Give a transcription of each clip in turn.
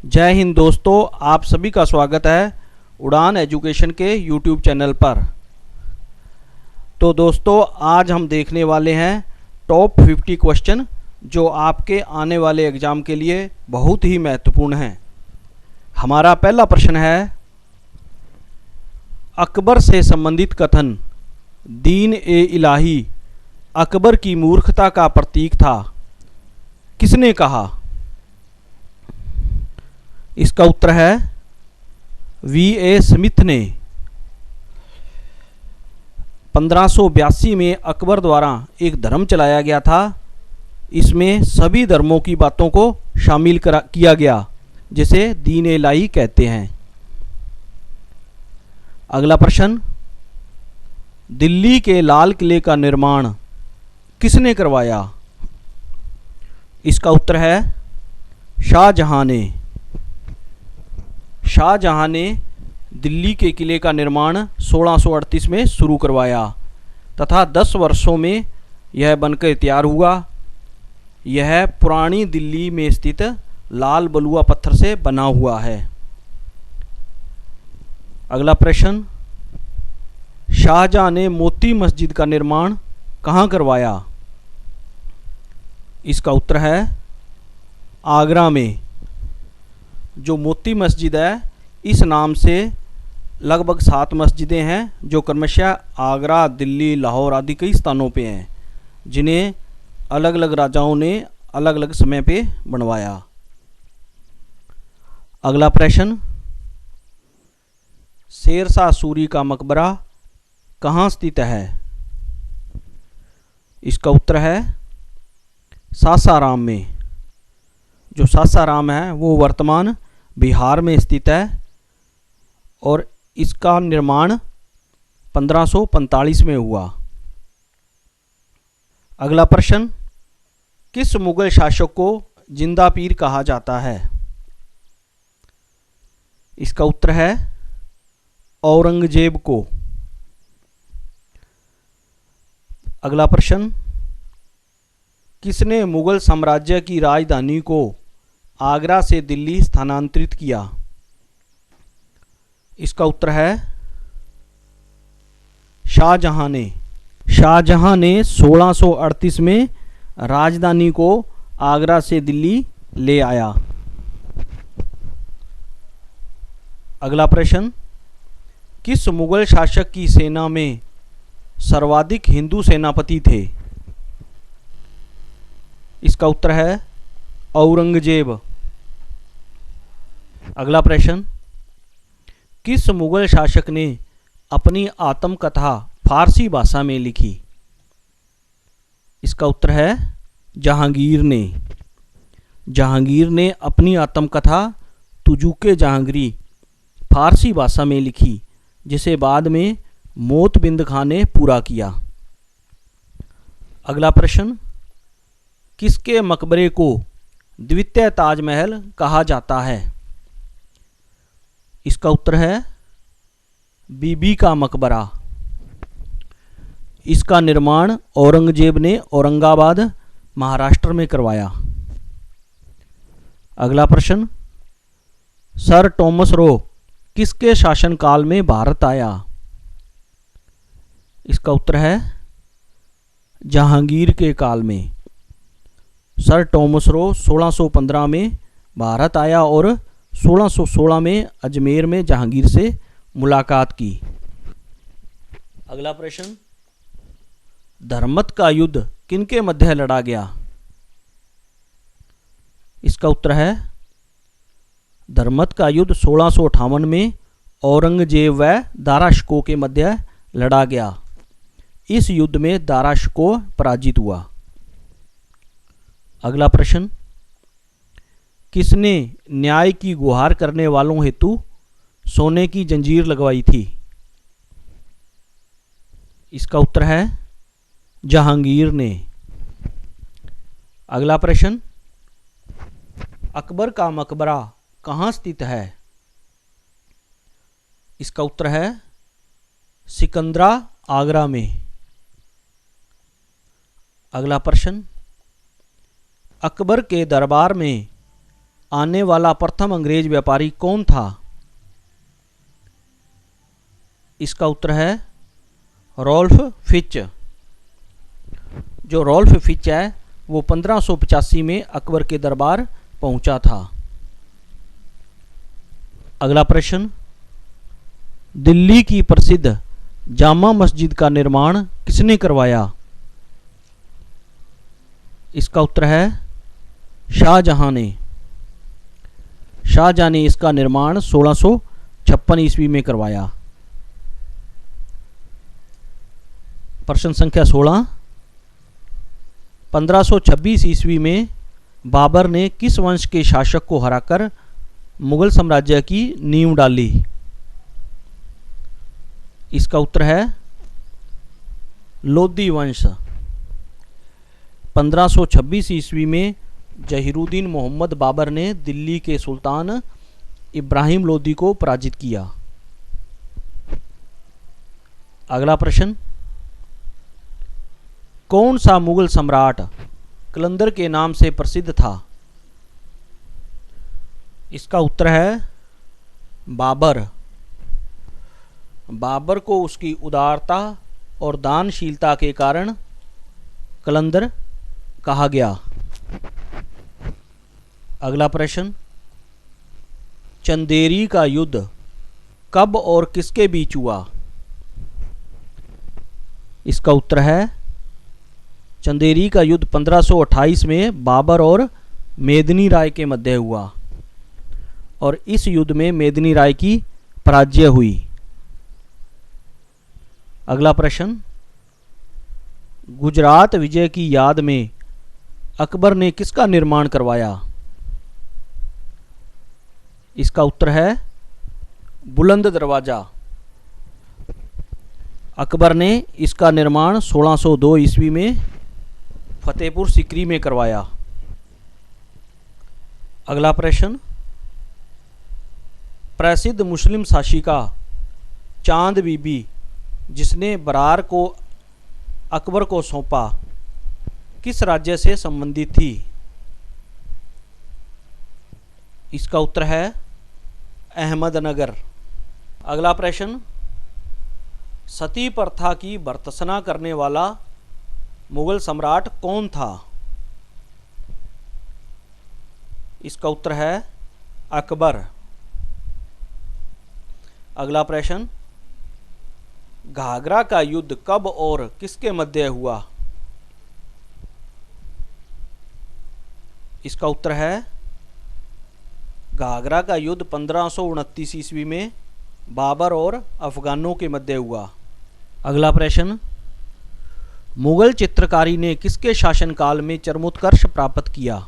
जय हिंद दोस्तों, आप सभी का स्वागत है उड़ान एजुकेशन के यूट्यूब चैनल पर। तो दोस्तों, आज हम देखने वाले हैं टॉप 50 क्वेश्चन जो आपके आने वाले एग्ज़ाम के लिए बहुत ही महत्वपूर्ण हैं। हमारा पहला प्रश्न है, अकबर से संबंधित कथन दीन ए इलाही अकबर की मूर्खता का प्रतीक था, किसने कहा? इसका उत्तर है वी.ए. स्मिथ ने। 1582 में अकबर द्वारा एक धर्म चलाया गया था। इसमें सभी धर्मों की बातों को शामिल किया गया, जिसे दीन ए इलाही कहते हैं। अगला प्रश्न, दिल्ली के लाल किले का निर्माण किसने करवाया? इसका उत्तर है शाहजहां ने। शाहजहां ने दिल्ली के किले का निर्माण 1638 में शुरू करवाया तथा 10 वर्षों में यह बनकर तैयार हुआ। यह पुरानी दिल्ली में स्थित लाल बलुआ पत्थर से बना हुआ है। अगला प्रश्न, शाहजहां ने मोती मस्जिद का निर्माण कहाँ करवाया? इसका उत्तर है आगरा में। जो मोती मस्जिद है, इस नाम से लगभग 7 मस्जिदें हैं जो क्रमशः आगरा, दिल्ली, लाहौर आदि कई स्थानों पे हैं, जिन्हें अलग अलग राजाओं ने अलग अलग समय पे बनवाया। अगला प्रश्न, शेरशाह सूरी का मकबरा कहाँ स्थित है? इसका उत्तर है सासाराम में। जो सासाराम है वो वर्तमान बिहार में स्थित है और इसका निर्माण 1545 में हुआ। अगला प्रश्न, किस मुगल शासक को जिंदा पीर कहा जाता है? इसका उत्तर है औरंगजेब को। अगला प्रश्न, किसने मुगल साम्राज्य की राजधानी को आगरा से दिल्ली स्थानांतरित किया? इसका उत्तर है शाहजहां ने। शाहजहां ने 1638 में राजधानी को आगरा से दिल्ली ले आया। अगला प्रश्न, किस मुगल शासक की सेना में सर्वाधिक हिंदू सेनापति थे? इसका उत्तर है औरंगजेब। अगला प्रश्न, किस मुगल शासक ने अपनी आत्मकथा फारसी भाषा में लिखी? इसका उत्तर है जहांगीर ने। जहांगीर ने अपनी आत्मकथा तुजुके जहांगीरी फारसी भाषा में लिखी, जिसे बाद में मोतबिंद खां ने पूरा किया। अगला प्रश्न, किसके मकबरे को द्वितीय ताजमहल कहा जाता है? इसका उत्तर है बीबी का मकबरा। इसका निर्माण औरंगजेब ने औरंगाबाद, महाराष्ट्र में करवाया। अगला प्रश्न, सर टॉमस रो किसके शासनकाल में भारत आया? इसका उत्तर है जहांगीर के काल में। सर टॉमस रो 1615 में भारत आया और 1616 में अजमेर में जहांगीर से मुलाकात की। अगला प्रश्न, धर्मत का युद्ध किनके मध्य लड़ा गया? इसका उत्तर है धर्मत का युद्ध 1658 में औरंगजेब व दारा शिकोह के मध्य लड़ा गया। इस युद्ध में दारा शिकोह पराजित हुआ। अगला प्रश्न, किसने न्याय की गुहार करने वालों हेतु सोने की जंजीर लगवाई थी? इसका उत्तर है जहांगीर ने। अगला प्रश्न, अकबर का मकबरा कहाँ स्थित है? इसका उत्तर है सिकंदरा, आगरा में। अगला प्रश्न, अकबर के दरबार में आने वाला प्रथम अंग्रेज व्यापारी कौन था? इसका उत्तर है रॉल्फ फिच। जो रॉल्फ फिच है वो 1585 में अकबर के दरबार पहुंचा था। अगला प्रश्न, दिल्ली की प्रसिद्ध जामा मस्जिद का निर्माण किसने करवाया? इसका उत्तर है शाहजहां ने। शाहजहां ने इसका निर्माण 1656 ईस्वी में करवाया। प्रश्न संख्या 16, 1526 ईस्वी में बाबर ने किस वंश के शासक को हराकर मुगल साम्राज्य की नींव डाली? इसका उत्तर है लोदी वंश। 1526 ईस्वी में जहीरुद्दीन मोहम्मद बाबर ने दिल्ली के सुल्तान इब्राहिम लोदी को पराजित किया। अगला प्रश्न, कौन सा मुगल सम्राट कलंदर के नाम से प्रसिद्ध था? इसका उत्तर है बाबर। बाबर को उसकी उदारता और दानशीलता के कारण कलंदर कहा गया। अगला प्रश्न, चंदेरी का युद्ध कब और किसके बीच हुआ? इसका उत्तर है चंदेरी का युद्ध 1528 में बाबर और मेदिनी राय के मध्य हुआ और इस युद्ध में मेदिनी राय की पराजय हुई। अगला प्रश्न, गुजरात विजय की याद में अकबर ने किसका निर्माण करवाया? इसका उत्तर है बुलंद दरवाजा। अकबर ने इसका निर्माण 1602 ईस्वी में फतेहपुर सीकरी में करवाया। अगला प्रश्न, प्रसिद्ध मुस्लिम शासिका चांद बीबी जिसने बरार को अकबर को सौंपा किस राज्य से संबंधित थी? इसका उत्तर है अहमदनगर। अगला प्रश्न, सती प्रथा की भर्त्सना करने वाला मुगल सम्राट कौन था? इसका उत्तर है अकबर। अगला प्रश्न, घाघरा का युद्ध कब और किसके मध्य हुआ? इसका उत्तर है घाघरा का युद्ध 1529 ईस्वी में बाबर और अफगानों के मध्य हुआ। अगला प्रश्न, मुगल चित्रकारी ने किसके शासनकाल में चरमोत्कर्ष प्राप्त किया?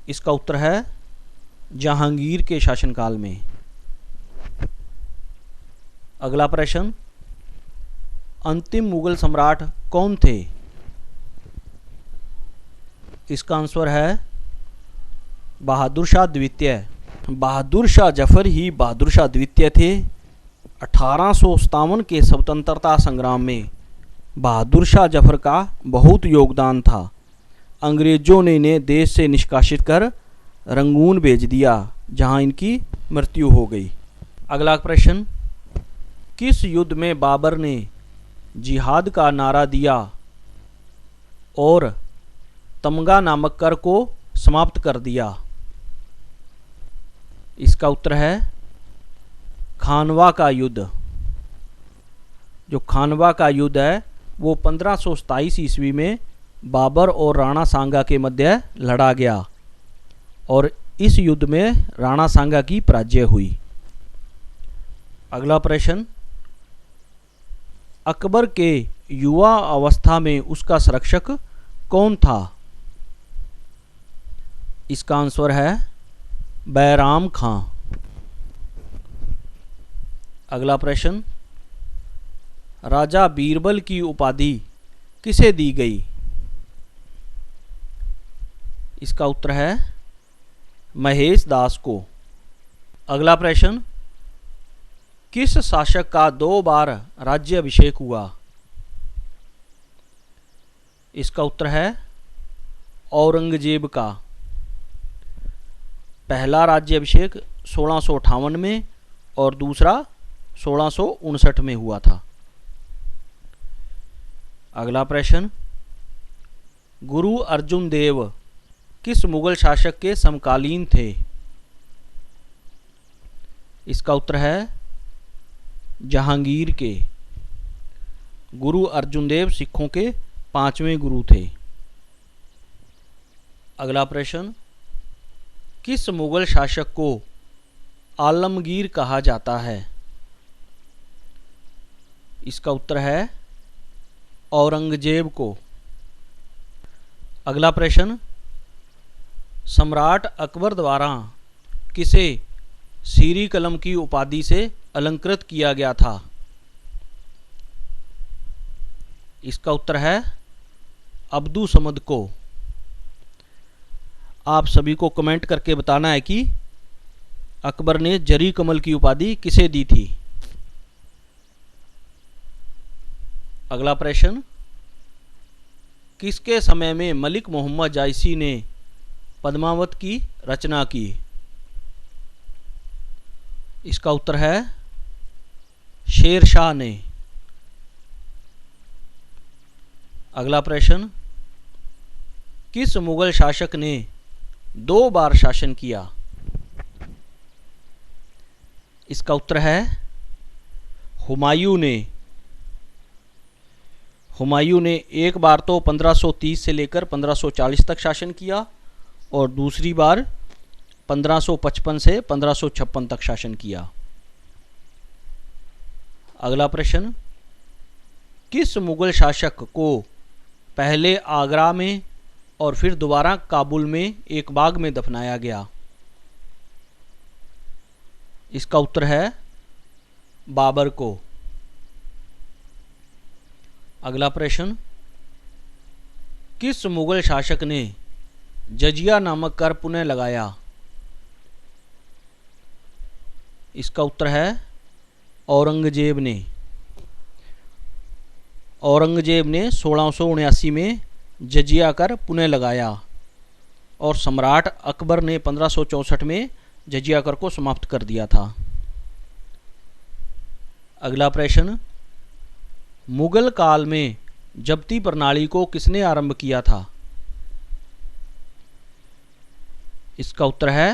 इसका उत्तर है जहांगीर के शासनकाल में। अगला प्रश्न, अंतिम मुगल सम्राट कौन थे? इसका आंसर है बहादुर शाह द्वितीय। बहादुर शाह जफर ही बहादुर शाह द्वितीय थे। 1857 के स्वतंत्रता संग्राम में बहादुर शाह जफर का बहुत योगदान था। अंग्रेजों ने इन्हें देश से निष्कासित कर रंगून भेज दिया जहां इनकी मृत्यु हो गई। अगला प्रश्न, किस युद्ध में बाबर ने जिहाद का नारा दिया और तमगा नामक कर को समाप्त कर दिया? इसका उत्तर है खानवा का युद्ध। जो खानवा का युद्ध है वो 1527 ईस्वी में बाबर और राणा सांगा के मध्य लड़ा गया और इस युद्ध में राणा सांगा की पराजय हुई। अगला प्रश्न, अकबर के युवा अवस्था में उसका संरक्षक कौन था? इसका आंसर है बैराम खां। अगला प्रश्न, राजा बीरबल की उपाधि किसे दी गई? इसका उत्तर है महेश दास को। अगला प्रश्न, किस शासक का 2 बार राज्याभिषेक हुआ? इसका उत्तर है औरंगजेब का। पहला राज्याभिषेक 1658 में और दूसरा 1659 में हुआ था। अगला प्रश्न, गुरु अर्जुन देव किस मुगल शासक के समकालीन थे? इसका उत्तर है जहांगीर के। गुरु अर्जुन देव सिखों के 5वें गुरु थे। अगला प्रश्न, किस मुगल शासक को आलमगीर कहा जाता है? इसका उत्तर है औरंगजेब को। अगला प्रश्न, सम्राट अकबर द्वारा किसे सीरी कलम की उपाधि से अलंकृत किया गया था? इसका उत्तर है अब्दु समद को। आप सभी को कमेंट करके बताना है कि अकबर ने जरी कमल की उपाधि किसे दी थी। अगला प्रश्न, किसके समय में मलिक मोहम्मद जायसी ने पद्मावत की रचना की? इसका उत्तर है शेर शाह ने। अगला प्रश्न, किस मुगल शासक ने 2 बार शासन किया? इसका उत्तर है हुमायूं ने। हुमायूं ने एक बार तो 1530 से लेकर 1540 तक शासन किया और दूसरी बार 1555 से 1556 तक शासन किया। अगला प्रश्न, किस मुगल शासक को पहले आगरा में और फिर दोबारा काबुल में एक बाग में दफनाया गया? इसका उत्तर है बाबर को। अगला प्रश्न, किस मुगल शासक ने जजिया नामक कर पुनः लगाया? इसका उत्तर है औरंगजेब ने। औरंगजेब ने 1679 में जजिया कर पुनः लगाया और सम्राट अकबर ने 1564 में जजिया कर को समाप्त कर दिया था। अगला प्रश्न, मुगल काल में जब्ती प्रणाली को किसने आरंभ किया था? इसका उत्तर है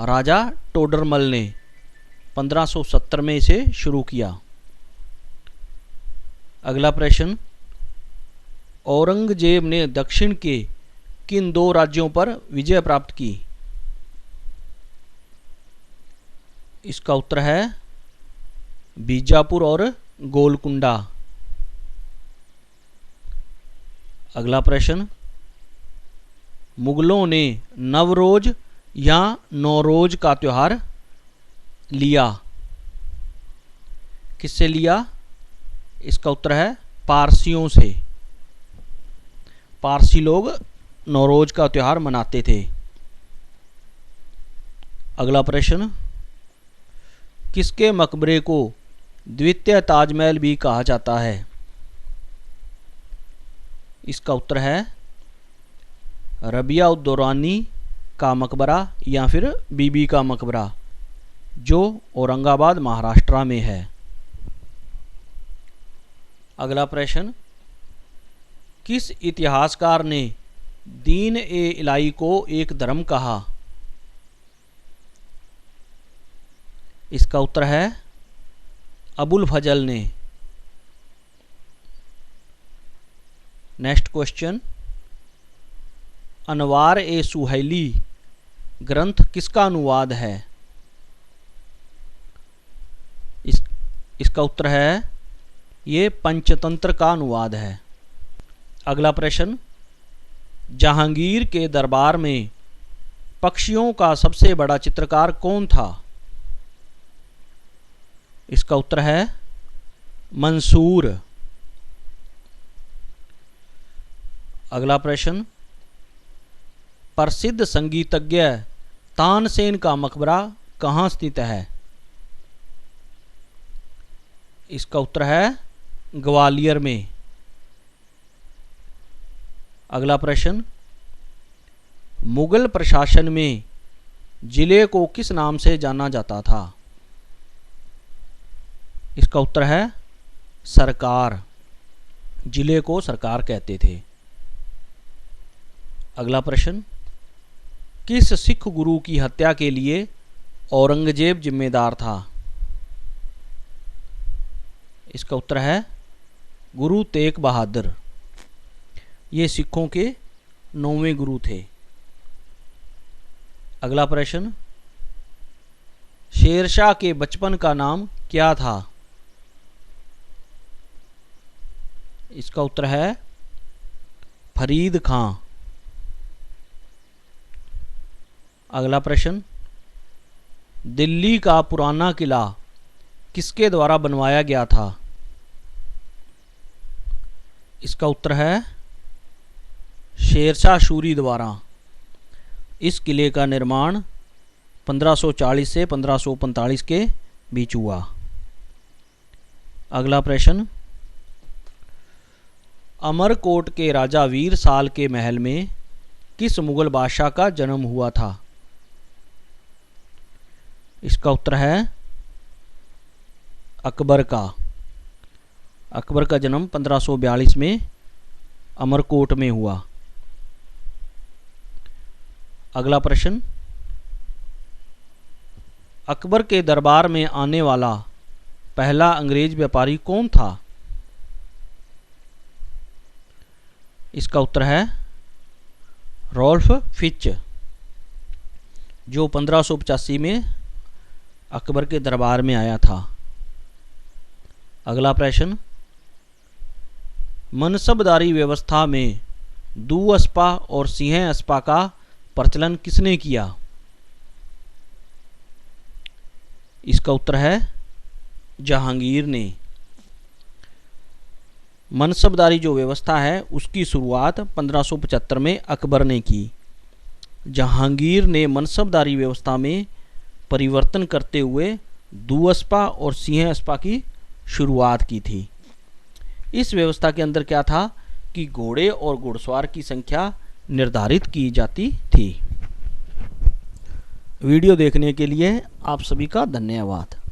राजा टोडरमल ने 1570 में इसे शुरू किया। अगला प्रश्न, औरंगजेब ने दक्षिण के किन 2 राज्यों पर विजय प्राप्त की? इसका उत्तर है बीजापुर और गोलकुंडा। अगला प्रश्न, मुगलों ने नवरोज या नौरोज का त्योहार लिया, किससे लिया? इसका उत्तर है पारसियों से। पारसी लोग नौरोज का त्योहार मनाते थे। अगला प्रश्न, किसके मकबरे को द्वितीय ताजमहल भी कहा जाता है? इसका उत्तर है रबिया उद दौरानी का मकबरा या फिर बीबी का मकबरा, जो औरंगाबाद महाराष्ट्र में है। अगला प्रश्न, किस इतिहासकार ने दीन ए इलाही को एक धर्म कहा? इसका उत्तर है अबुल फजल ने। नेक्स्ट क्वेश्चन, अनवार ए सुहैली ग्रंथ किसका अनुवाद है? इसका उत्तर है ये पंचतंत्र का अनुवाद है। अगला प्रश्न, जहांगीर के दरबार में पक्षियों का सबसे बड़ा चित्रकार कौन था? इसका उत्तर है मंसूर। अगला प्रश्न, प्रसिद्ध संगीतज्ञ तानसेन का मकबरा कहाँ स्थित है? इसका उत्तर है ग्वालियर में। अगला प्रश्न, मुगल प्रशासन में जिले को किस नाम से जाना जाता था? इसका उत्तर है सरकार। जिले को सरकार कहते थे। अगला प्रश्न, किस सिख गुरु की हत्या के लिए औरंगजेब जिम्मेदार था? इसका उत्तर है गुरु तेग बहादुर। ये सिखों के 9वें गुरु थे। अगला प्रश्न, शेरशाह के बचपन का नाम क्या था? इसका उत्तर है फरीद खां। अगला प्रश्न, दिल्ली का पुराना किला किसके द्वारा बनवाया गया था? इसका उत्तर है शेरशाह सूरी द्वारा। इस किले का निर्माण 1540 से 1545 के बीच हुआ। अगला प्रश्न, अमरकोट के राजा वीर साल के महल में किस मुगल बादशाह का जन्म हुआ था? इसका उत्तर है अकबर का। अकबर का जन्म 1542 में अमरकोट में हुआ। अगला प्रश्न, अकबर के दरबार में आने वाला पहला अंग्रेज व्यापारी कौन था? इसका उत्तर है रॉल्फ फिच, जो 1585 में अकबर के दरबार में आया था। अगला प्रश्न, मनसबदारी व्यवस्था में दूअस्पा और सिंह अस्पा का प्रचलन किसने किया? इसका उत्तर है जहांगीर ने। मनसबदारी जो व्यवस्था है उसकी शुरुआत 1575 में अकबर ने की। जहांगीर ने मनसबदारी व्यवस्था में परिवर्तन करते हुए दूअस्पा और सिंह अस्पा की शुरुआत की थी। इस व्यवस्था के अंदर क्या था कि घोड़े और घुड़सवार की संख्या निर्धारित की जाती थी। वीडियो देखने के लिए आप सभी का धन्यवाद।